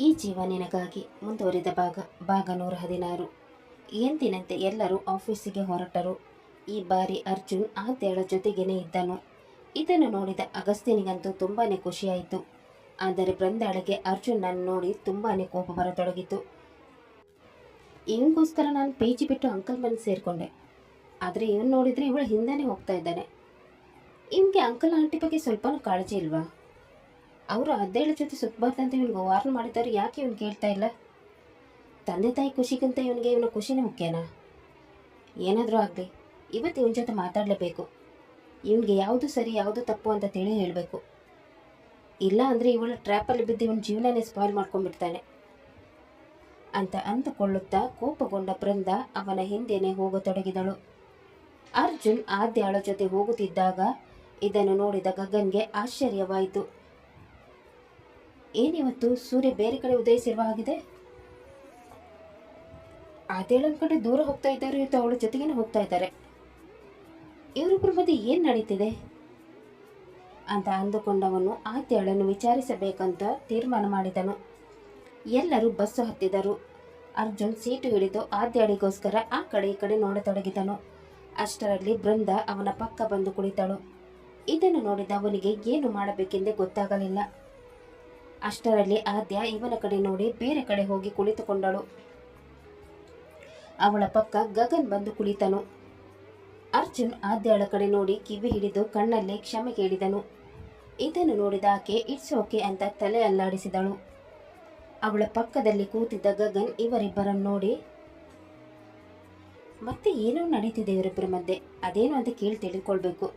ಈ ಜೀವ ನಿನಗಾಗಿ ಮುಂದುವರಿದ ಭಾಗ 116. ಎಂದಿನಂತೆ ಎಲ್ಲರೂ ಆಫೀಸಿಗೆ ಹೊರಟರು. ಈ ಬಾರಿ ಅರ್ಜುನ್ ಆದ್ಯಳ ಜೊತೆಗೇನೆ ಇದ್ದನು. ಇದನ್ನು ನೋಡಿದ ಅಗಸ್ತ್ಯನಿಗಂತೂ ತುಂಬಾನೇ ಖುಷಿಯಾಯಿತು. ಆದರೆ ಬೃಂದಾಳಿಗೆ ಅರ್ಜುನನ್ನು ನೋಡಿ ತುಂಬಾನೇ ಕೋಪ ಬರತೊಡಗಿತು. ಇವನಿಗೋಸ್ಕರ ನಾನು ಪೇಜಿ ಬಿಟ್ಟು ಅಂಕಲ್ ಮನೆ ಸೇರಿಕೊಂಡೆ. ಆದರೆ ಇವನು ನೋಡಿದರೆ ಇವಳು ಹಿಂದೆನೇ ಹೋಗ್ತಾ ಇದ್ದಾನೆ. ಇವನಿಗೆ ಅಂಕಲ್ ಆಂಟಿ ಬಗ್ಗೆ ಸ್ವಲ್ಪನೂ ಕಾಳಜಿ ಇಲ್ವಾ? ಅವರು ಅದ್ದೇಳ ಜೊತೆ ಸುತ್ತಬಾರ್ದಂತ ಇವನಿಗೆ ವಾರ್ನ್ ಮಾಡಿದ್ದಾರೆ. ಯಾಕೆ ಇವನು ಕೇಳ್ತಾ ಇಲ್ಲ? ತಂದೆ ತಾಯಿ ಖುಷಿಗಿಂತ ಇವನ ಖುಷಿನೇ ಮುಖ್ಯನಾ? ಏನಾದರೂ ಆಗಲಿ, ಇವತ್ತು ಇವನ ಜೊತೆ ಮಾತಾಡಲೇಬೇಕು. ಇವನಿಗೆ ಯಾವುದು ಸರಿ ಯಾವುದು ತಪ್ಪು ಅಂತ ತಿಳಿ ಹೇಳಬೇಕು. ಇಲ್ಲ ಅಂದರೆ ಇವಳ ಟ್ರ್ಯಾಪಲ್ಲಿ ಬಿದ್ದು ಇವನ ಜೀವನನೇ ಸ್ಪಾಯ್ಲ್ ಮಾಡ್ಕೊಂಡ್ಬಿಡ್ತಾನೆ ಅಂತ ಅಂದುಕೊಳ್ಳುತ್ತಾ ಕೋಪಗೊಂಡ ಬೃಂದ ಅವನ ಹಿಂದೆನೇ ಹೋಗತೊಡಗಿದಳು. ಅರ್ಜುನ್ ಆದ್ಯಾಳ ಜೊತೆ ಹೋಗುತ್ತಿದ್ದಾಗ ಇದನ್ನು ನೋಡಿದ ಗಗನ್ಗೆ ಆಶ್ಚರ್ಯವಾಯಿತು. ಏನಿವತ್ತು ಸೂರ್ಯ ಬೇರೆ ಕಡೆ ಉದಯಿಸಿರುವ ಹಾಗಿದೆ. ಆದ್ಯಾಳನ ಕಡೆ ದೂರ ಹೋಗ್ತಾ ಇದ್ದಾರೆ, ಇವತ್ತು ಅವಳ ಜೊತೆಗೇನೆ ಹೋಗ್ತಾ ಇದ್ದಾರೆ. ಇವರಿಬ್ಬರ ಮಧ್ಯೆ ಏನು ನಡೀತಿದೆ ಅಂತ ಅಂದುಕೊಂಡವನು ಆದ್ಯಾಳನ್ನು ವಿಚಾರಿಸಬೇಕಂತ ತೀರ್ಮಾನ ಮಾಡಿದನು. ಎಲ್ಲರೂ ಬಸ್ಸು ಹತ್ತಿದರು. ಅರ್ಜುನ್ ಸೀಟು ಹಿಡಿದು ಆದ್ಯಾಳಿಗೋಸ್ಕರ ಆ ಕಡೆ ಈ ಕಡೆ ನೋಡತೊಡಗಿದನು. ಅಷ್ಟರಲ್ಲಿ ಬೃಂದ ಅವನ ಪಕ್ಕ ಬಂದು ಕುಳಿತಳು. ಇದನ್ನು ನೋಡಿದ ಅವನಿಗೆ ಏನು ಮಾಡಬೇಕೆಂದೇ ಗೊತ್ತಾಗಲಿಲ್ಲ. ಅಷ್ಟರಲ್ಲಿ ಆದ್ಯ ಇವನ ಕಡೆ ನೋಡಿ ಬೇರೆ ಕಡೆ ಹೋಗಿ ಕುಳಿತುಕೊಂಡಳು. ಅವಳ ಪಕ್ಕ ಗಗನ್ ಬಂದು ಕುಳಿತನು. ಅರ್ಜುನ್ ಆದ್ಯಾಳ ಕಡೆ ನೋಡಿ ಕಿವಿ ಹಿಡಿದು ಕಣ್ಣಲ್ಲೇ ಕ್ಷಮೆ ಕೇಳಿದನು. ಇದನ್ನು ನೋಡಿದ ಆಕೆ ಇಟ್ಸ್ ಓಕೆ ಅಂತ ತಲೆ ಅಲ್ಲಾಡಿಸಿದಳು. ಅವಳ ಪಕ್ಕದಲ್ಲಿ ಕೂತಿದ್ದ ಗಗನ್ ಇವರಿಬ್ಬರನ್ನು ನೋಡಿ, ಮತ್ತೆ ಏನೋ ನಡೀತಿದೆ ಇವರಿಬ್ಬರ ಮಧ್ಯೆ, ಅದೇನು ಅಂತ ಕೇಳಿ ತಿಳಿದುಕೊಳ್ಬೇಕು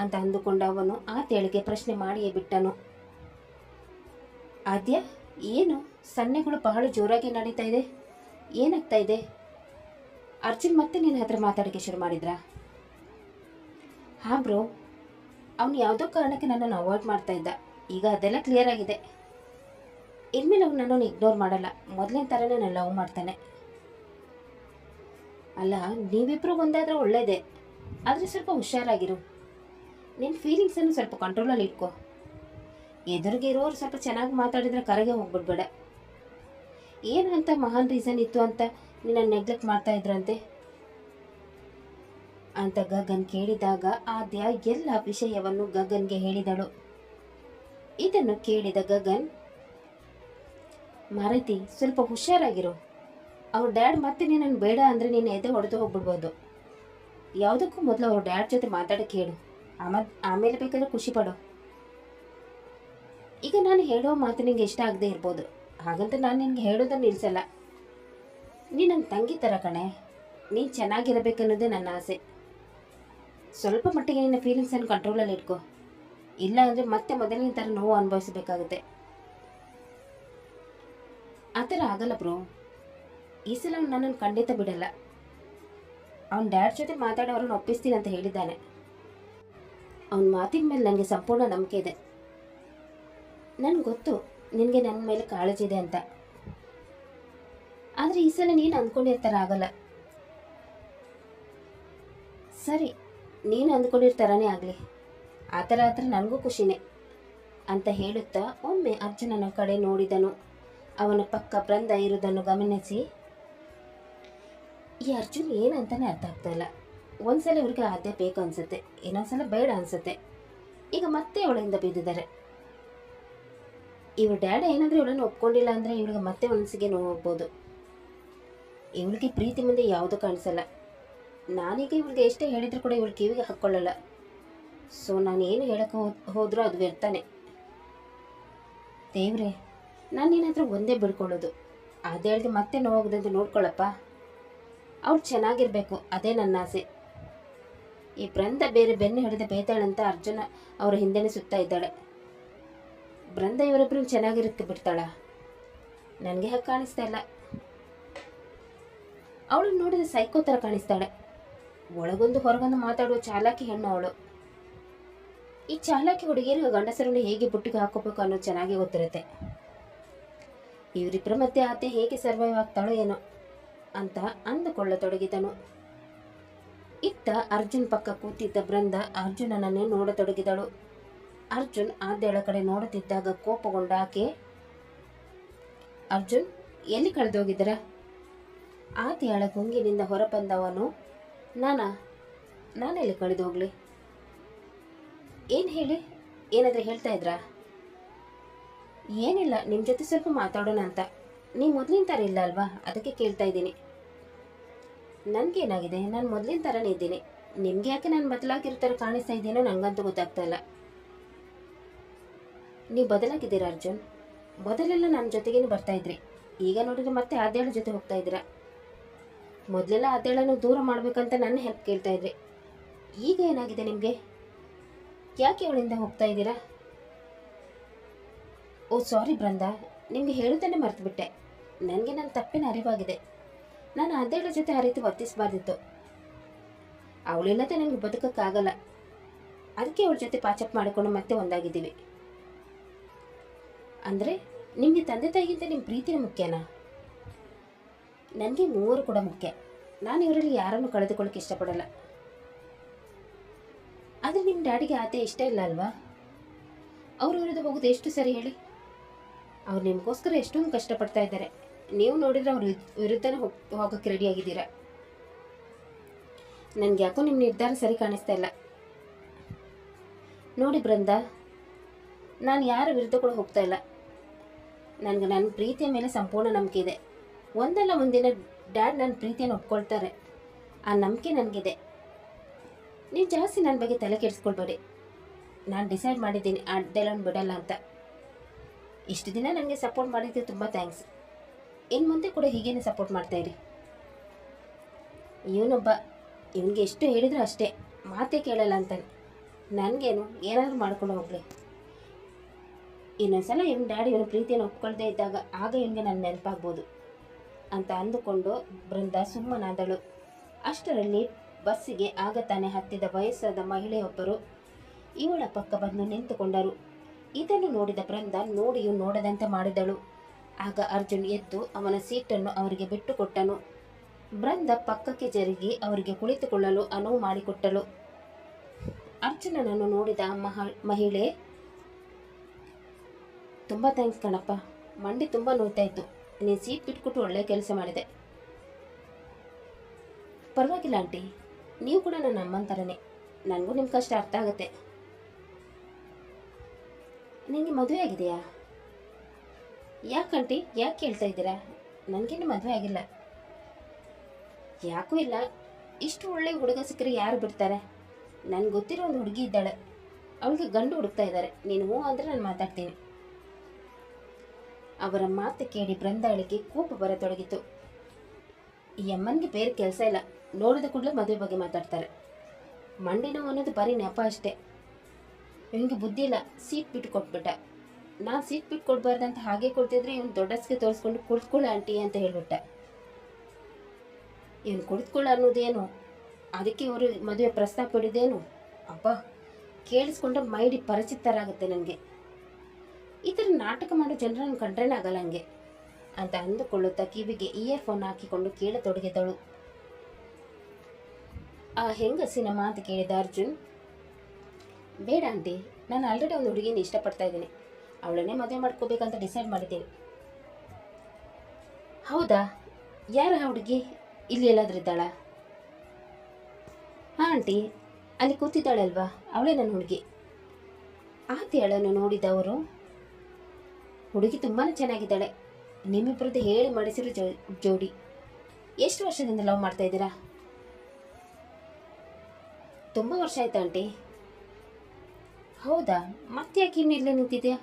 ಅಂತ ಅಂದುಕೊಂಡ ಅವನು ಆದ್ಯಾಳಿಗೆ ಪ್ರಶ್ನೆ ಮಾಡಿಯೇ ಬಿಟ್ಟನು. ಆದ್ಯ, ಏನು ಸನ್ನೆಗಳು ಬಹಳ ಜೋರಾಗಿ ನಡೀತಾ ಇದೆ, ಏನಾಗ್ತಾ ಇದೆ? ಅರ್ಜುನ್ ಮತ್ತೆ ನಿನ್ನ ಹತ್ರ ಮಾತಾಡೋಕ್ಕೆ ಶುರು ಮಾಡಿದ್ರಾ? ಹಾ ಬ್ರೋ, ಅವನು ಯಾವುದೋ ಕಾರಣಕ್ಕೆ ನನ್ನನ್ನು ಅವಾಯ್ಡ್ ಮಾಡ್ತಾ ಇದ್ದ. ಈಗ ಅದೆಲ್ಲ ಕ್ಲಿಯರ್ ಆಗಿದೆ. ಇನ್ಮೇಲೆ ಅವನು ನನ್ನನ್ನು ಇಗ್ನೋರ್ ಮಾಡಲ್ಲ. ಮೊದಲಿನ ಥರನೇ ನಾನು ಲವ್ ಮಾಡ್ತಾನೆ. ಅಲ್ಲ, ನೀವಿಬ್ಬರು ಒಂದಾದರೆ ಒಳ್ಳೇದೇ, ಆದರೆ ಸ್ವಲ್ಪ ಹುಷಾರಾಗಿರು. ನಿನ್ನ ಫೀಲಿಂಗ್ಸನ್ನು ಸ್ವಲ್ಪ ಕಂಟ್ರೋಲಲ್ಲಿ ಇಟ್ಕೋ. ಎದುರಿಗೆ ಇರೋರು ಸ್ವಲ್ಪ ಚೆನ್ನಾಗಿ ಮಾತಾಡಿದರೆ ಕರೆಗೆ ಹೋಗ್ಬಿಡ್ಬೇಡ. ಏನು ಅಂತ ಮಹಾನ್ ರೀಸನ್ ಇತ್ತು ಅಂತ ನಿನ್ನ ನೆಗ್ಲೆಕ್ಟ್ ಮಾಡ್ತಾ ಇದ್ರಂತೆ ಅಂತ ಗಗನ್ ಕೇಳಿದಾಗ ಆದ್ಯ ಎಲ್ಲ ವಿಷಯವನ್ನು ಗಗನ್ಗೆ ಹೇಳಿದಳು. ಇದನ್ನು ಕೇಳಿದ ಗಗನ್, ಮಾರೈತಿ ಸ್ವಲ್ಪ ಹುಷಾರಾಗಿರು. ಅವ್ರ ಡ್ಯಾಡ್ ಮತ್ತೆ ನಿನ್ನನ್ನು ಬೇಡ ಅಂದರೆ ನೀನು ಎದೆ ಹೊಡೆದು ಹೋಗ್ಬಿಡ್ಬೋದು. ಯಾವುದಕ್ಕೂ ಮೊದಲು ಅವ್ರ ಡ್ಯಾಡ್ ಜೊತೆ ಮಾತಾಡೋಕ್ಕೆ ಹೇಳು. ಆಮೇಲೆ ಬೇಕಾದ್ರೆ ಖುಷಿ ಪಡೋ. ಈಗ ನಾನು ಹೇಳೋ ಮಾತು ನಿಂಗೆ ಇಷ್ಟ ಆಗದೆ ಇರ್ಬೋದು, ಹಾಗಂತ ನಾನು ನಿನಗೆ ಹೇಳೋದನ್ನು ನಿಲ್ಲಿಸಲ್ಲ. ನೀ ನನ್ನ ತಂಗಿ ಥರ ಕಣೆ, ನೀನು ಚೆನ್ನಾಗಿರಬೇಕನ್ನೋದೇ ನನ್ನ ಆಸೆ. ಸ್ವಲ್ಪ ಮಟ್ಟಿಗೆ ನಿನ್ನ ಫೀಲಿಂಗ್ಸನ್ನು ಕಂಟ್ರೋಲಲ್ಲಿ ಇಟ್ಕೋ. ಇಲ್ಲ ಅಂದರೆ ಮತ್ತೆ ಮೊದಲಿನ ಥರ ನೋವು ಅನುಭವಿಸಬೇಕಾಗುತ್ತೆ. ಆ ಥರ ಆಗಲ್ಲ ಬ್ರೋ. ಈ ಸಲ ಅವ್ನು ನನ್ನನ್ನು ಖಂಡಿತ ಬಿಡಲ್ಲ. ಅವನ ಡ್ಯಾಡ್ ಜೊತೆ ಮಾತಾಡಿ ಅವ್ರನ್ನ ಒಪ್ಪಿಸ್ತೀನಿ ಅಂತ ಹೇಳಿದ್ದಾನೆ. ಅವನ ಮಾತಿನ ಮೇಲೆ ನನಗೆ ಸಂಪೂರ್ಣ ನಂಬಿಕೆ ಇದೆ. ನನಗೆ ಗೊತ್ತು ನಿನಗೆ ನನ್ನ ಮೇಲೆ ಕಾಳಜಿ ಇದೆ ಅಂತ. ಆದರೆ ಈ ಸಲ ನೀನು ಅಂದ್ಕೊಂಡಿರ್ತಾರ ಆಗಲ್ಲ. ಸರಿ, ನೀನು ಅಂದ್ಕೊಂಡಿರ್ತಾರನೇ ಆಗಲಿ, ಆ ಥರ ನನಗೂ ಖುಷಿನೇ ಅಂತ ಹೇಳುತ್ತಾ ಒಮ್ಮೆ ಅರ್ಜುನನ ಕಡೆ ನೋಡಿದನು. ಅವನ ಪಕ್ಕ ಬೃಂದ ಇರುವುದನ್ನು ಗಮನಿಸಿ, ಈ ಅರ್ಜುನ್ ಏನಂತಾನೆ ಅರ್ಥ ಆಗ್ತಾ ಇಲ್ಲ. ಒಂದ್ಸಲ ಇವ್ರಿಗೆ ಆದ್ಯ ಬೇಕು ಅನ್ಸುತ್ತೆ, ಇನ್ನೊಂದ್ಸಲ ಬೇಡ ಅನ್ಸುತ್ತೆ. ಈಗ ಮತ್ತೆ ಅವಳಿಂದ ಬಿದ್ದಿದ್ದಾರೆ. ಇವ್ರ ಡ್ಯಾಡ್ ಏನಾದರೂ ಇವಳನ್ನು ಒಪ್ಕೊಂಡಿಲ್ಲ ಅಂದರೆ ಇವಳಿಗೆ ಮತ್ತೆ ಮನಸ್ಸಿಗೆ ನೋವು ಹೋಗ್ಬೋದು. ಇವಳಿಗೆ ಪ್ರೀತಿ ಮುಂದೆ ಯಾವುದೂ ಕಾಣಿಸಲ್ಲ. ನಾನೀಗ ಇವಳಿಗೆ ಎಷ್ಟೇ ಹೇಳಿದ್ರು ಕೂಡ ಇವಳು ಕಿವಿಗೆ ಹಾಕ್ಕೊಳ್ಳಲ್ಲ. ಸೊ ನಾನು ಏನು ಹೇಳಕ್ಕೆ ಹೋದರೂ ಅದು ವ್ಯರ್ಥಾನೆ. ದೇವ್ರೆ, ನಾನು ನಿನ್ನ ಹತ್ರ ಒಂದೇ ಬಿಡ್ಕೊಳ್ಳೋದು, ಅದೇಳಿಗೆ ಮತ್ತೆ ನೋವಾಗದಂತೆ ನೋಡ್ಕೊಳ್ಳಪ್ಪ. ಅವಳು ಚೆನ್ನಾಗಿರ್ಬೇಕು, ಅದೇ ನನ್ನ ಆಸೆ. ಈ ಬೃಂದ ಬೇರೆ ಬೆನ್ನು ಹಿಡಿದ ಬೇತಾಳಂತ ಅರ್ಜುನ ಅವರ ಹಿಂದೆನೇ ಸುತ್ತಾ ಇದ್ದಾಳೆ. ಬೃಂದ ಇವರಿಬ್ಬರು ಚೆನ್ನಾಗಿರಕ್ಕೆ ಬಿಡ್ತಾಳ? ನನಗೆ ಹಾಗೆ ಕಾಣಿಸ್ತಾ ಇಲ್ಲ. ಅವಳು ನೋಡಿದ ಸೈಕೋ ಥರ ಕಾಣಿಸ್ತಾಳೆ. ಒಳಗೊಂದು ಹೊರಗೊಂದು ಮಾತಾಡುವ ಚಾಲಾಕಿ ಹೆಣ್ಣು ಅವಳು. ಈ ಚಾಲಾಕಿ ಹುಡುಗಿಯರಿಗೆ ಗಂಡಸರನ್ನು ಹೇಗೆ ಬುಟ್ಟಿಗೆ ಹಾಕೋಬೇಕು ಅನ್ನೋದು ಚೆನ್ನಾಗಿ ಗೊತ್ತಿರುತ್ತೆ. ಇವರಿಬ್ಬರ ಮಧ್ಯೆ ಆತ ಹೇಗೆ ಸರ್ವೈವ್ ಆಗ್ತಾಳೋ ಏನೋ ಅಂತ ಅಂದುಕೊಳ್ಳತೊಡಗಿದನು. ಇತ್ತ ಅರ್ಜುನ್ ಪಕ್ಕ ಕೂತಿದ್ದ ಬೃಂದ ಅರ್ಜುನನನ್ನೇ ನೋಡತೊಡಗಿದಳು. ಅರ್ಜುನ್ ಆದ್ಯಳ ಕಡೆ ನೋಡುತ್ತಿದ್ದಾಗ ಕೋಪಗೊಂಡ ಆಕೆ, ಅರ್ಜುನ್, ಎಲ್ಲಿ ಕಳೆದೋಗಿದ್ದೀರಾ? ಆತಿಯಾಳ ಗುಂಗಿನಿಂದ ಹೊರಬಂದವನು, ನಾನೆಲ್ಲಿ ಕಳೆದೋಗ್ಲಿ? ಏನು ಹೇಳಿ, ಏನಾದರೂ ಹೇಳ್ತಾ ಇದ್ರಾ? ಏನಿಲ್ಲ, ನಿಮ್ಮ ಜೊತೆ ಸ್ವಲ್ಪ ಮಾತಾಡೋಣ ಅಂತ. ನೀವು ಮೊದಲಿನ ಥರ ಇಲ್ಲ ಅಲ್ವಾ, ಅದಕ್ಕೆ ಕೇಳ್ತಾ ಇದ್ದೀನಿ. ನನಗೇನಾಗಿದೆ? ನಾನು ಮೊದಲಿನ ಥರನೇ ಇದ್ದೀನಿ. ನಿಮಗೆ ಯಾಕೆ ನಾನು ಬದಲಾಗಿರೋ ಥರ ಕಾಣಿಸ್ತಾ ಇದ್ದೀನೋ ನನಗಂತೂ ಗೊತ್ತಾಗ್ತಾ ಇಲ್ಲ. ನೀವು ಬದಲಾಗಿದ್ದೀರಾ ಅರ್ಜುನ್. ಮೊದಲೆಲ್ಲ ನನ್ನ ಜೊತೆಗೇನು ಬರ್ತಾ ಇದ್ರಿ, ಈಗ ನೋಡಿದ್ರೆ ಮತ್ತೆ ಆದ್ಯಾಳ ಜೊತೆ ಹೋಗ್ತಾ ಇದ್ದೀರಾ. ಮೊದಲೆಲ್ಲ ಆದ್ಯಾಳನ್ನು ದೂರ ಮಾಡಬೇಕಂತ ನನ್ನ ಹೆಲ್ಪ್ ಕೇಳ್ತಾ ಇದ್ರಿ, ಈಗ ಏನಾಗಿದೆ ನಿಮಗೆ? ಯಾಕೆ ಅವಳಿಂದ ಹೋಗ್ತಾ ಇದ್ದೀರಾ? ಓ ಸಾರಿ ಬೃಂದಾ, ನಿಮಗೆ ಹೇಳುತ್ತಲೇ ಮರ್ತುಬಿಟ್ಟೆ. ನನಗೆ ನನ್ನ ತಪ್ಪಿನ ಅರಿವಾಗಿದೆ. ನಾನು ಆದ್ಯಾಳ ಜೊತೆ ಆ ರೀತಿ ವರ್ತಿಸಬಾರ್ದಿತ್ತು. ಅವಳಿಲ್ಲದೆ ನನಗೆ ಬದುಕೋಕ್ಕಾಗಲ್ಲ. ಅದಕ್ಕೆ ಅವಳ ಜೊತೆ ಪಾಚಪ್ ಮಾಡಿಕೊಂಡು ಮತ್ತೆ ಒಂದಾಗಿದ್ದೀವಿ. ಅಂದರೆ ನಿಮಗೆ ತಂದೆ ತಾಯಿಗಿಂತ ನಿಮ್ಮ ಪ್ರೀತಿನ ಮುಖ್ಯನಾ? ನನಗೆ ಮೂವರು ಕೂಡ ಮುಖ್ಯ. ನಾನು ಇವರಲ್ಲಿ ಯಾರನ್ನು ಕಳೆದುಕೊಳ್ಳೋಕೆ ಇಷ್ಟಪಡಲ್ಲ. ಆದರೆ ನಿಮ್ಮ ಡ್ಯಾಡಿಗೆ ಆತ ಇಷ್ಟ ಇಲ್ಲ ಅಲ್ವಾ? ಅವರು ವಿರುದ್ಧ ಹೋಗೋದು ಎಷ್ಟು ಸರಿ ಹೇಳಿ? ಅವ್ರು ನಿಮಗೋಸ್ಕರ ಎಷ್ಟೊಂದು ಕಷ್ಟಪಡ್ತಾ ಇದ್ದಾರೆ. ನೀವು ನೋಡಿದ್ರೆ ಅವ್ರ ವಿರುದ್ಧನೇ ಹೋಗೋಕ್ಕೆ ರೆಡಿಯಾಗಿದ್ದೀರಾ. ನನಗೆ ಯಾಕೋ ನಿಮ್ಮ ನಿರ್ಧಾರ ಸರಿ ಕಾಣಿಸ್ತಾ ಇಲ್ಲ. ನೋಡಿ ಬೃಂದಾ, ನಾನು ಯಾರ ವಿರುದ್ಧ ಕೂಡ ಹೋಗ್ತಾ ಇಲ್ಲ. ನನಗೆ ನನ್ನ ಪ್ರೀತಿಯ ಮೇಲೆ ಸಂಪೂರ್ಣ ನಂಬಿಕೆ ಇದೆ. ಒಂದಲ್ಲ ಒಂದಿನ ಡ್ಯಾಡ್ ನನ್ನ ಪ್ರೀತಿಯನ್ನು ಒಪ್ಕೊಳ್ತಾರೆ. ಆ ನಂಬಿಕೆ ನನಗಿದೆ. ನೀವು ಜಾಸ್ತಿ ನನ್ನ ಬಗ್ಗೆ ತಲೆ ಕೆಡಿಸ್ಕೊಳ್ಬೇಡಿ. ನಾನು ಡಿಸೈಡ್ ಮಾಡಿದ್ದೀನಿ ಅದೆಲ್ಲ ಬಿಡಲ್ಲ ಅಂತ. ಇಷ್ಟು ದಿನ ನನಗೆ ಸಪೋರ್ಟ್ ಮಾಡಿದ್ದಕ್ಕೆ ತುಂಬ ಥ್ಯಾಂಕ್ಸ್. ಇನ್ನು ಮುಂದೆ ಕೂಡ ಹೀಗೇನೆ ಸಪೋರ್ಟ್ ಮಾಡ್ತಾಯಿರಿ. ಇವನಿಗೆ ಎಷ್ಟು ಹೇಳಿದ್ರು ಅಷ್ಟೇ, ಮಾತೇ ಕೇಳಲ್ಲ ಅಂತಾನೆ. ನನಗೇನು, ಏನಾದರೂ ಮಾಡ್ಕೊಂಡು ಹೋಗಲಿ. ಇನ್ನೊಂದ್ಸಲ ಇವನ ಡ್ಯಾಡಿ ಇವನ ಪ್ರೀತಿಯನ್ನು ಒಪ್ಕೊಳ್ದೇ ಇದ್ದಾಗ ಆಗ ಇವನಿಗೆ ನನ್ನ ನೆನಪಾಗ್ಬೋದು ಅಂತ ಅಂದುಕೊಂಡು ಬೃಂದಾ ಸುಮ್ಮನಾದಳು. ಅಷ್ಟರಲ್ಲಿ ಬಸ್ಸಿಗೆ ಆಗ ತಾನೇ ಹತ್ತಿದ ವಯಸ್ಸಾದ ಮಹಿಳೆಯೊಬ್ಬರು ಇವಳ ಪಕ್ಕ ಬಂದು ನಿಂತುಕೊಂಡರು. ಇದನ್ನು ನೋಡಿದ ಬೃಂದಾ ನೋಡಿಯೂ ನೋಡದಂತೆ ಮಾಡಿದಳು. ಆಗ ಅರ್ಜುನ್ ಎದ್ದು ಅವನ ಸೀಟನ್ನು ಅವರಿಗೆ ಬಿಟ್ಟುಕೊಟ್ಟನು. ಬೃಂದಾ ಪಕ್ಕಕ್ಕೆ ಜರುಗಿ ಅವರಿಗೆ ಕುಳಿತುಕೊಳ್ಳಲು ಅನುವು ಮಾಡಿಕೊಟ್ಟಳು. ಅರ್ಜುನನನ್ನು ನೋಡಿದ ಮಹಿಳೆ, ತುಂಬ ಥ್ಯಾಂಕ್ಸ್ ಕಣಪ್ಪ, ಮಂಡಿ ತುಂಬ ನೋಯ್ತಾ ಇತ್ತು. ನೀನು ಸೀಟ್ ಬಿಟ್ಕೊಟ್ಟು ಒಳ್ಳೆ ಕೆಲಸ ಮಾಡಿದೆ. ಪರವಾಗಿಲ್ಲ ಆಂಟಿ, ನೀವು ಕೂಡ ನನ್ನ ಅಮ್ಮನ ಥರನೇ. ನನಗೂ ನಿಮ್ಮ ಕಷ್ಟ ಅರ್ಥ ಆಗುತ್ತೆ. ನಿಮಗೆ ಮದುವೆ ಆಗಿದೆಯಾ? ಯಾಕಂಟಿ, ಯಾಕೆ ಕೇಳ್ತಾ ಇದ್ದೀರಾ? ನನಗೇನು ಮದುವೆ ಆಗಿಲ್ಲ. ಯಾಕೂ ಇಲ್ಲ. ಇಷ್ಟು ಒಳ್ಳೆ ಹುಡುಗ ಸಿಕ್ಕರೆ ಯಾರು ಬಿಡ್ತಾರೆ? ನನಗೆ ಗೊತ್ತಿರೋ ಒಂದು ಹುಡುಗಿ ಇದ್ದಾಳೆ, ಅವಳಿಗೆ ಗಂಡು ಹುಡುಕ್ತಾ ಇದ್ದಾರೆ. ನೀನು ಹ್ಞೂ ಅಂದರೆ ನಾನು ಮಾತಾಡ್ತೀನಿ. ಅವರ ಮಾತು ಕೇಳಿ ಬೃಂದಾಳಿಗೆ ಕೋಪ ಬರತೊಡಗಿತು. ಈ ಅಮ್ಮನಿಗೆ ಬೇರೆ ಕೆಲಸ ಇಲ್ಲ, ನೋಡಿದ ಕೂಡಲೇ ಮದುವೆ ಬಗ್ಗೆ ಮಾತಾಡ್ತಾರೆ. ಮಂಡಿನೋವು ಅನ್ನೋದು ಬರೀ ನೆಪ ಅಷ್ಟೇ. ಇವನಿಗೆ ಬುದ್ಧಿ ಇಲ್ಲ, ಸೀಟ್ ಬಿಟ್ಟು ಕೊಟ್ಬಿಟ್ಟ. ನಾನು ಸೀಟ್ ಬಿಟ್ಟು ಕೊಡಬಾರ್ದಂತ ಹಾಗೆ ಕೊಡ್ತಿದ್ರೆ ಇವನು ದೊಡ್ಡಸ್ಗೆ ತೋರಿಸ್ಕೊಂಡು ಕುಳಿತುಕೊಳ್ಳ ಆಂಟಿ ಅಂತ ಹೇಳ್ಬಿಟ್ಟ. ಇವನು ಕುಳಿತುಕೊಳ್ಳ ಅನ್ನೋದೇನು, ಅದಕ್ಕೆ ಇವರು ಮದುವೆ ಪ್ರಸ್ತಾಪ ಇಡಿದೇನು? ಅಪ್ಪ, ಕೇಳಿಸ್ಕೊಂಡ್ರೆ ಮೈಡಿ ಪರಿಚಿತರಾಗುತ್ತೆ ನನಗೆ. ಈ ಥರ ನಾಟಕ ಮಾಡೋ ಜನರನ್ನು ಕಂಡ್ರೇನೆ ಆಗಲ್ಲ ಹಂಗೆ ಅಂತ ಅಂದುಕೊಳ್ಳುತ್ತಾ ಕಿವಿಗೆ ಇಯರ್ಫೋನ್ ಹಾಕಿಕೊಂಡು ಕೇಳತೊಡಗಿದಳು. ಆ ಹೆಂಗಸಿನ ಮಾತು ಕೇಳಿದ ಅರ್ಜುನ್, ಬೇಡ ಆಂಟಿ, ನಾನು ಆಲ್ರೆಡಿ ಒಂದು ಹುಡುಗಿನ ಇಷ್ಟಪಡ್ತಾ ಇದ್ದೀನಿ. ಅವಳನ್ನೇ ಮದುವೆ ಮಾಡ್ಕೋಬೇಕಂತ ಡಿಸೈಡ್ ಮಾಡಿದ್ದೀನಿ. ಹೌದಾ? ಯಾರ ಹುಡುಗಿ? ಇಲ್ಲಿ ಎಲ್ಲಾದ್ರೂ ಇದ್ದಾಳಾ? ಹಾಂ ಆಂಟಿ, ಅಲ್ಲಿ ಕೂತಿದ್ದಾಳೆ ಅಲ್ವಾ, ಅವಳೇ ನನ್ನ ಹುಡುಗಿ. ಆತಿಯಳನ್ನು ನೋಡಿದವರು, ಹುಡುಗಿ ತುಂಬಾ ಚೆನ್ನಾಗಿದ್ದಾಳೆ. ನಿಮ್ಮಿಬ್ಬರದ್ದು ಹೇಳಿ ಮಾಡಿಸಿರೋ ಜೋಡಿ. ಎಷ್ಟು ವರ್ಷದಿಂದ ಲವ್ ಮಾಡ್ತಾ ಇದ್ದೀರಾ? ತುಂಬ ವರ್ಷ ಆಯ್ತಾ ಆಂಟಿ? ಹೌದಾ? ಮತ್ತೆ ಯಾಕೆ ಇನ್ನು ಇಲ್ಲೇ ನಿಂತಿದ್ಯಾ?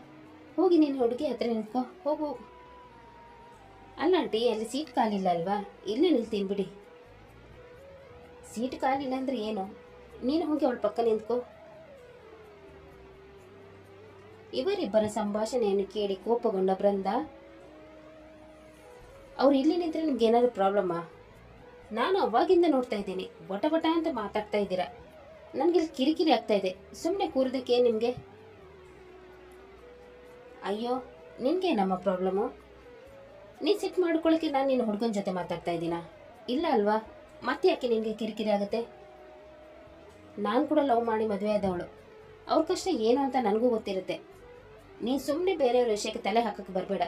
ಹೋಗಿ ನೀನು ಹುಡುಗಿ ಹತ್ರ ನಿಂತ್ಕೋ, ಹೋಗು. ಅಲ್ಲ ಆಂಟಿ, ಅಲ್ಲಿ ಸೀಟ್ ಕಾಲಿಲ್ಲ ಅಲ್ವಾ? ಇಲ್ಲೇ ನಿಲ್ತೀನಿ ಬಿಡಿ. ಸೀಟ್ ಕಾಲಿಲ್ಲ ಅಂದರೆ ಏನು? ನೀನು ಹೋಗಿ ಅವಳ ಪಕ್ಕ ನಿಂತ್ಕೋ. ಇವರಿಬ್ಬರ ಸಂಭಾಷಣೆಯನ್ನು ಕೇಳಿ ಕೋಪಗೊಂಡ ಬೃಂದಾ, ಅವ್ರು ಇಲ್ಲಿ ನಿಂತರೆ ನಿಮ್ಗೆ ಏನಾದರೂ ಪ್ರಾಬ್ಲಮ್ಮಾ? ನಾನು ಅವಾಗಿಂದ ನೋಡ್ತಾ ಇದ್ದೀನಿ, ಬಟ ಬಟ ಅಂತ ಮಾತಾಡ್ತಾ ಇದ್ದೀರಾ. ನನಗಿಲ್ಲಿ ಕಿರಿಕಿರಿ ಆಗ್ತಾ ಇದೆ. ಸುಮ್ಮನೆ ಕೂರೋದಕ್ಕೆ ನಿಮಗೆ? ಅಯ್ಯೋ, ನಿನಗೆ ನಮ್ಮ ಪ್ರಾಬ್ಲಮ್ಮು? ನೀನು ಸಿಟ್ ಮಾಡ್ಕೊಳ್ಳೋಕ್ಕೆ ನಾನು ನಿನ್ನ ಹುಡುಗನ ಜೊತೆ ಮಾತಾಡ್ತಾ ಇದ್ದೀನಾ? ಇಲ್ಲ ಅಲ್ವಾ? ಮತ್ತೆ ಯಾಕೆ ನಿನಗೆ ಕಿರಿಕಿರಿ ಆಗುತ್ತೆ? ನಾನು ಕೂಡ ಲವ್ ಮಾಡಿ ಮದುವೆ ಆದವಳು. ಅವ್ರ ಕಷ್ಟ ಏನು ಅಂತ ನನಗೂ ಗೊತ್ತಿರುತ್ತೆ. ನೀನು ಸುಮ್ಮನೆ ಬೇರೆಯವ್ರ ವಿಷಯಕ್ಕೆ ತಲೆ ಹಾಕಕ್ಕೆ ಬರಬೇಡ.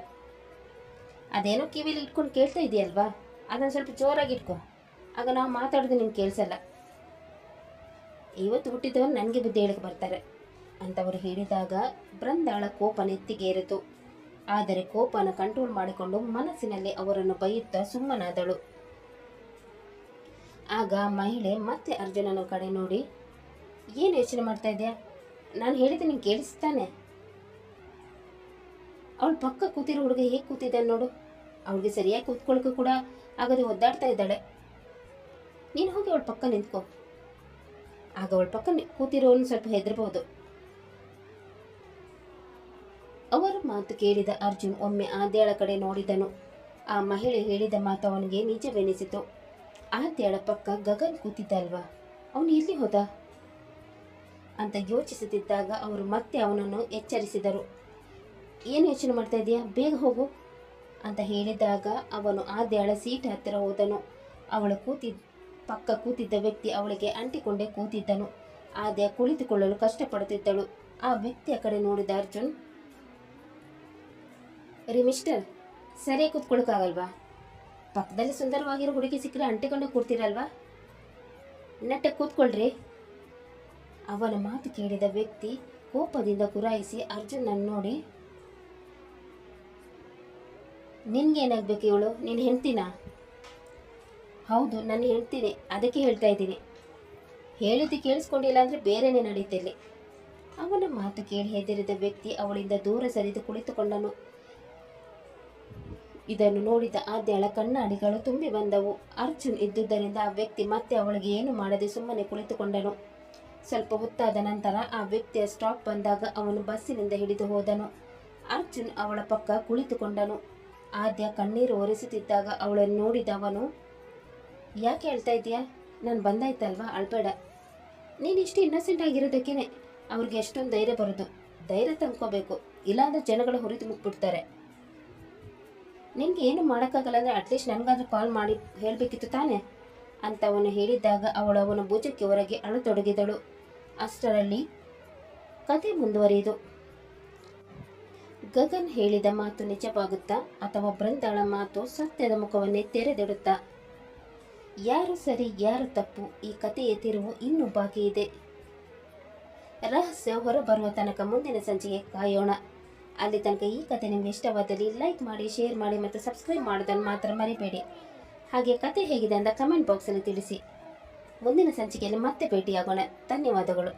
ಅದೇನೋ ಕಿವಿಲಿ ಇಟ್ಕೊಂಡು ಕೇಳ್ತಾ ಇದೆಯಲ್ವಾ, ಅದನ್ನು ಸ್ವಲ್ಪ ಜೋರಾಗಿ ಇಟ್ಕೊ. ಆಗ ನಾವು ಮಾತಾಡೋದು ನಿಮ್ಗೆ ಕೇಳಿಸಲ್ಲ. ಇವತ್ತು ಹುಟ್ಟಿದವರು ನನಗೆ ಬುದ್ಧಿ ಹೇಳಕ್ಕೆ ಬರ್ತಾರೆ ಅಂತವರು ಹೇಳಿದಾಗ ಬೃಂದಾಳ ಕೋಪ ನೆತ್ತಿಗೇರಿತು. ಆದರೆ ಕೋಪನ ಕಂಟ್ರೋಲ್ ಮಾಡಿಕೊಂಡು ಮನಸ್ಸಿನಲ್ಲಿ ಅವರನ್ನು ಬೈಯುತ್ತಾ ಸುಮ್ಮನಾದಳು. ಆಗ ಮಹಿಳೆ ಮತ್ತೆ ಅರ್ಜುನನ ಕಡೆ ನೋಡಿ, ಏನು ಯೋಚನೆ ಮಾಡ್ತಾ ಇದೆಯಾ? ನಾನು ಹೇಳಿದೆ ನಿಂಗೆ ಕೇಳಿಸ್ತಾನೆ? ಅವಳು ಪಕ್ಕ ಕೂತಿರೋ ಹುಡುಗ ಹೇಗೆ ಕೂತಿದ್ದಾನೆ ನೋಡು. ಅವಳಿಗೆ ಸರಿಯಾಗಿ ಕೂತ್ಕೊಳ್ಳೋಕ್ಕೂ ಕೂಡ ಆಗದೆ ಒದ್ದಾಡ್ತಾ ಇದ್ದಾಳೆ. ನೀನು ಹೋಗಿ ಅವಳ ಪಕ್ಕ ನಿಂತ್ಕೋ. ಆಗ ಅವಳ ಪಕ್ಕ ಕೂತಿರೋನು ಸ್ವಲ್ಪ ಹೆದರ್ಬಹುದು. ಅವರ ಮಾತು ಕೇಳಿದ ಅರ್ಜುನ್ ಒಮ್ಮೆ ಆದ್ಯಾಳ ಕಡೆ ನೋಡಿದನು. ಆ ಮಹಿಳೆ ಹೇಳಿದ ಮಾತು ಅವನಿಗೆ ನಿಜವೆನಿಸಿತು. ಆದ್ಯಾಳ ಪಕ್ಕ ಗಗನ್ ಕೂತಿದ್ದ ಅಲ್ವಾ, ಅವನು ಎಲ್ಲಿ ಹೋದ ಅಂತ ಯೋಚಿಸುತ್ತಿದ್ದಾಗ ಅವರು ಮತ್ತೆ ಅವನನ್ನು ಎಚ್ಚರಿಸಿದರು. ಏನು ಯೋಚನೆ ಮಾಡ್ತಾ ಇದೀಯಾ, ಬೇಗ ಹೋಗು ಅಂತ ಹೇಳಿದಾಗ ಅವನು ಆದ್ಯಾಳ ಸೀಟ್ ಹತ್ತಿರ ಹೋದನು. ಅವಳ ಪಕ್ಕ ಕೂತಿದ್ದ ವ್ಯಕ್ತಿ ಅವಳಿಗೆ ಅಂಟಿಕೊಂಡೇ ಕೂತಿದ್ದನು. ಆದ್ಯ ಕುಳಿತುಕೊಳ್ಳಲು ಕಷ್ಟಪಡುತ್ತಿದ್ದಳು. ಆ ವ್ಯಕ್ತಿಯ ಕಡೆ ನೋಡಿದ ಅರ್ಜುನ್, ರೀ ಮಿಸ್ಟರ್, ಸರಿಯಾಗಿ ಕೂತ್ಕೊಳ್ಳೋಕ್ಕಾಗಲ್ವಾ? ಪಕ್ಕದಲ್ಲಿ ಸುಂದರವಾಗಿರೋ ಹುಡುಗಿ ಸಿಕ್ಕರೆ ಅಂಟಿಕೊಂಡೇ ಕೂರ್ತೀರಲ್ವಾ, ನೆಟ್ಟಗೆ ಕೂತ್ಕೊಳ್ರಿ. ಅವನ ಮಾತು ಕೇಳಿದ ವ್ಯಕ್ತಿ ಕೋಪದಿಂದ ಗುರಾಯಿಸಿ ಅರ್ಜುನನ್ನು ನೋಡಿ, ನಿನ್ಗೇನಾಗಬೇಕು ಇವಳು? ನೀನು ಹೆಂಡ್ತಿನಾ? ಹೌದು, ನನ್ನ ಹೆಂಡ್ತಿನೇ, ಅದಕ್ಕೆ ಹೇಳ್ತಾ ಇದ್ದೀನಿ. ಹೇಳಿದ್ದು ಕೇಳಿಸ್ಕೊಂಡಿಲ್ಲ ಅಂದರೆ ಬೇರೆನೇ ನಡೀತಿಲ್ಲಿ. ಅವನ ಮಾತು ಕೇಳಿ ಹೆದರಿದ ವ್ಯಕ್ತಿ ಅವಳಿಂದ ದೂರ ಸರಿದು ಕುಳಿತುಕೊಂಡನು. ಇದನ್ನು ನೋಡಿದ ಆದ್ಯಾಳ ಕಣ್ಣಾಡಿಗಳು ತುಂಬಿ ಬಂದವು. ಅರ್ಜುನ್ ಇದ್ದುದರಿಂದ ಆ ವ್ಯಕ್ತಿ ಮತ್ತೆ ಅವಳಿಗೆ ಏನು ಮಾಡದೆ ಸುಮ್ಮನೆ ಕುಳಿತುಕೊಂಡನು. ಸ್ವಲ್ಪ ಹೊತ್ತಾದ ನಂತರ ಆ ವ್ಯಕ್ತಿಯ ಸ್ಟಾಪ್ ಬಂದಾಗ ಅವನು ಬಸ್ಸಿನಿಂದ ಹಿಡಿದು ಹೋದನು. ಅರ್ಜುನ್ ಅವಳ ಪಕ್ಕ ಕುಳಿತುಕೊಂಡನು. ಆದ್ಯ ಕಣ್ಣೀರು ಒರೆಸುತ್ತಿದ್ದಾಗ ಅವಳನ್ನು ನೋಡಿದ ಅವನು, ಯಾಕೆ ಹೇಳ್ತಾ ಇದೀಯಾ? ನಾನು ಬಂದಾಯ್ತಲ್ವಾ, ಅಳ್ಬೇಡ. ನೀನಿಷ್ಟು ಇನ್ನಸೆಂಟ್ ಆಗಿರೋದಕ್ಕೇನೆ ಅವ್ರಿಗೆ ಎಷ್ಟೊಂದು ಧೈರ್ಯ ಬರೋದು. ಧೈರ್ಯ ತಂದ್ಕೋಬೇಕು, ಇಲ್ಲಾಂದ್ರೆ ಜನಗಳು ಹುರಿದು ಮುಟ್ಬಿಡ್ತಾರೆ. ನಿನ್ಗೆ ಏನು ಮಾಡೋಕ್ಕಾಗಲ್ಲ ಅಂದರೆ ಅಟ್ಲೀಸ್ಟ್ ನನಗಾದ್ರೂ ಕಾಲ್ ಮಾಡಿ ಹೇಳಬೇಕಿತ್ತು ತಾನೆ ಅಂತ ಅವನು ಹೇಳಿದಾಗ ಅವಳು ಅವನ ಭುಜಕ್ಕೆ ಹೊರಗೆ ಅಳತೊಡಗಿದಳು. ಅಷ್ಟರಲ್ಲಿ ಕತೆ ಮುಂದುವರಿಯಿತು. ಗಗನ್ ಹೇಳಿದ ಮಾತು ನಿಜವಾಗುತ್ತಾ ಅಥವಾ ಬೃಂದಾಳ ಮಾತು ಸತ್ಯದ ಮುಖವನ್ನೇ ತೆರೆದಿಡುತ್ತಾ? ಯಾರು ಸರಿ ಯಾರು ತಪ್ಪು, ಈ ಕಥೆಯ ತಿರುವು ಇನ್ನೂ ಬಾಕಿ ಇದೆ. ರಹಸ್ಯ ಹೊರಬರುವ ತನಕ ಮುಂದಿನ ಸಂಚಿಕೆ ಕಾಯೋಣ. ಅಲ್ಲಿ ತನಕ ಈ ಕತೆ ನಿಮಗೆ ಇಷ್ಟವಾದಲ್ಲಿ ಲೈಕ್ ಮಾಡಿ, ಶೇರ್ ಮಾಡಿ ಮತ್ತು ಸಬ್ಸ್ಕ್ರೈಬ್ ಮಾಡೋದನ್ನು ಮಾತ್ರ ಮರಿಬೇಡಿ. ಹಾಗೆ ಕತೆ ಹೇಗಿದೆ ಅಂತ ಕಮೆಂಟ್ ಬಾಕ್ಸಲ್ಲಿ ತಿಳಿಸಿ. ಮುಂದಿನ ಸಂಚಿಕೆಯಲ್ಲಿ ಮತ್ತೆ ಭೇಟಿಯಾಗೋಣ. ಧನ್ಯವಾದಗಳು.